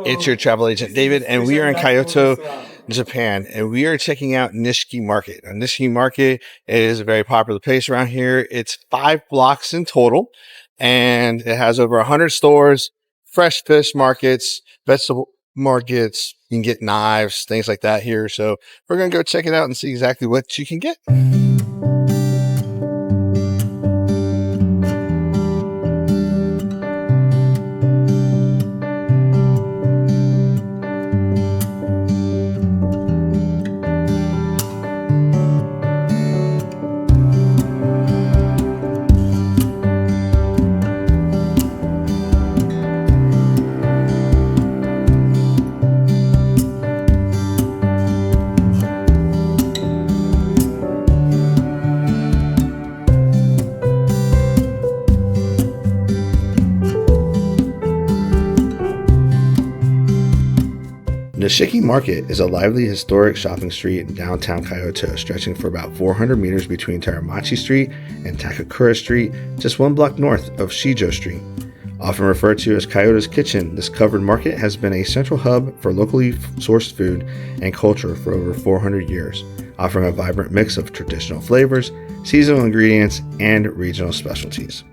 It's your travel agent, David, and we are in Kyoto, Japan, and we are checking out Nishiki Market. Now, Nishiki Market is a very popular place around here. It's 5 blocks in total, and it has over 100 stores, fresh fish markets, vegetable markets. You can get knives, things like that here. So we're going to go check it out and see exactly what you can get. Nishiki Market is a lively historic shopping street in downtown Kyoto, stretching for about 400 meters between Teramachi Street and Takakura Street, just 1 block north of Shijo Street. Often referred to as Kyoto's Kitchen, this covered market has been a central hub for locally sourced food and culture for over 400 years, offering a vibrant mix of traditional flavors, seasonal ingredients, and regional specialties.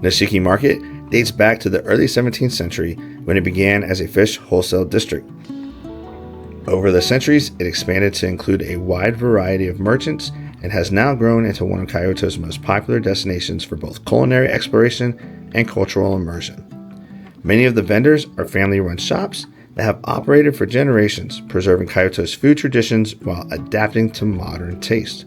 Nishiki Market dates back to the early 17th century when it began as a fish wholesale district. Over the centuries, it expanded to include a wide variety of merchants and has now grown into one of Kyoto's most popular destinations for both culinary exploration and cultural immersion. Many of the vendors are family-run shops that have operated for generations, preserving Kyoto's food traditions while adapting to modern taste.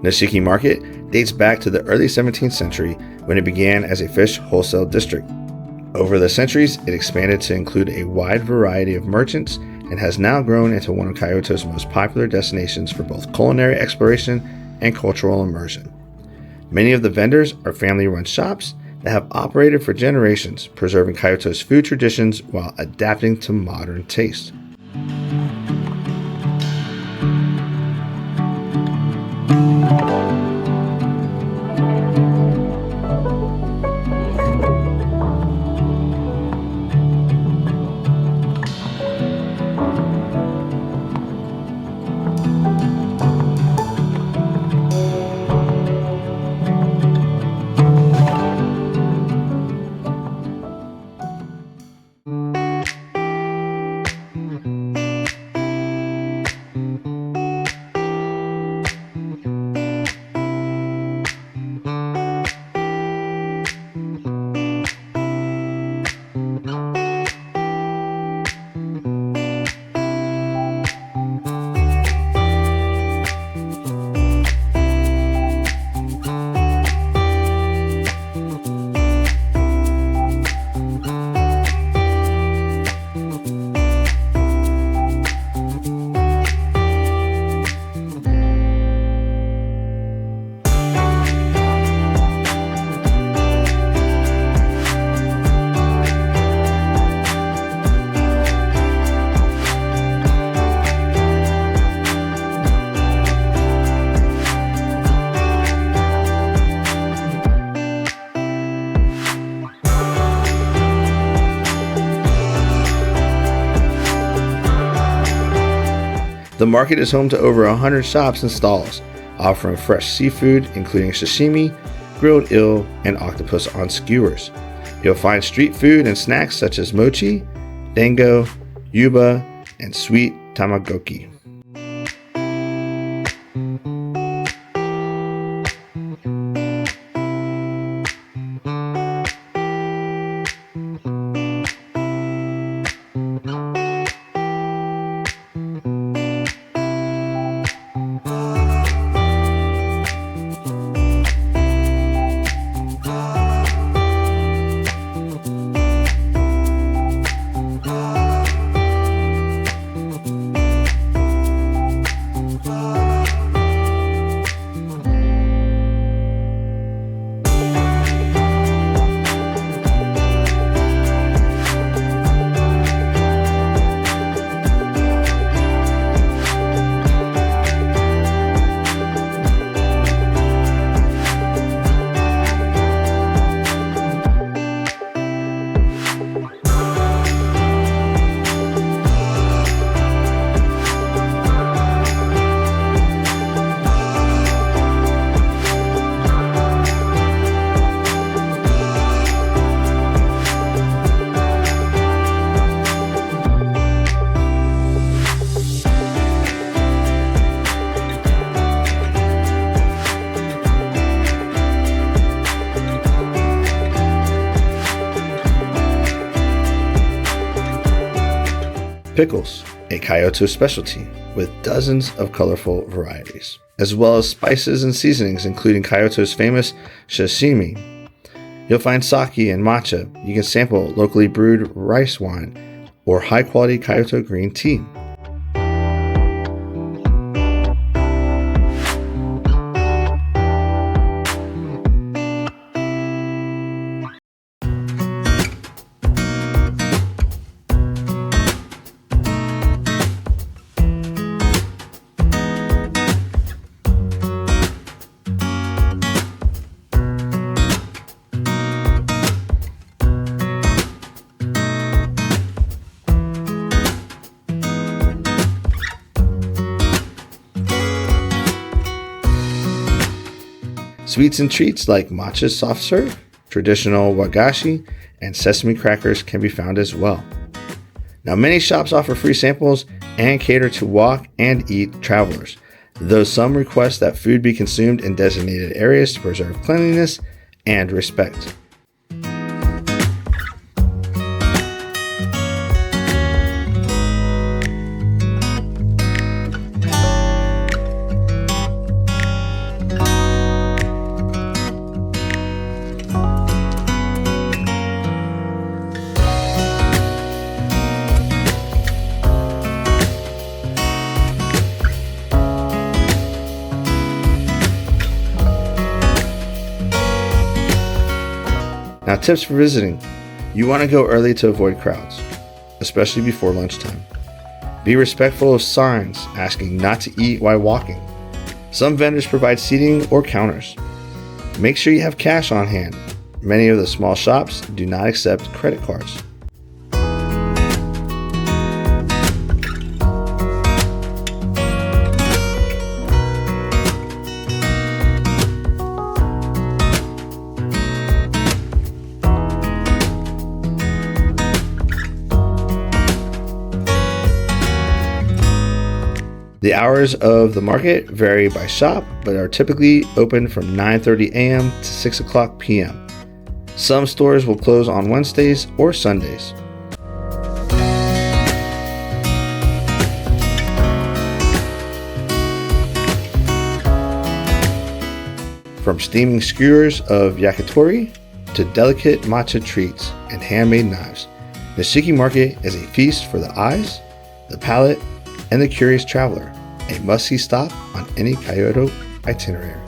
Nishiki Market dates back to the early 17th century when it began as a fish wholesale district. Over the centuries, it expanded to include a wide variety of merchants and has now grown into one of Kyoto's most popular destinations for both culinary exploration and cultural immersion. Many of the vendors are family-run shops that have operated for generations, preserving Kyoto's food traditions while adapting to modern taste. The market is home to over 100 shops and stalls, offering fresh seafood including sashimi, grilled eel, and octopus on skewers. You'll find street food and snacks such as mochi, dango, yuba, and sweet tamagoki. Pickles, a Kyoto specialty with dozens of colorful varieties, as well as spices and seasonings including Kyoto's famous sashimi. You'll find sake and matcha. You can sample locally brewed rice wine or high-quality Kyoto green tea. Sweets and treats like matcha soft serve, traditional wagashi, and sesame crackers can be found as well. Now, many shops offer free samples and cater to walk and eat travelers, though some request that food be consumed in designated areas to preserve cleanliness and respect. Now, tips for visiting. You want to go early to avoid crowds, especially before lunchtime. Be respectful of signs asking not to eat while walking. Some vendors provide seating or counters. Make sure you have cash on hand. Many of the small shops do not accept credit cards. The hours of the market vary by shop, but are typically open from 9:30 a.m. to 6 o'clock p.m. Some stores will close on Wednesdays or Sundays. From steaming skewers of yakitori to delicate matcha treats and handmade knives, Nishiki Market is a feast for the eyes, the palate, and the curious traveler, a must-see stop on any Kyoto itinerary.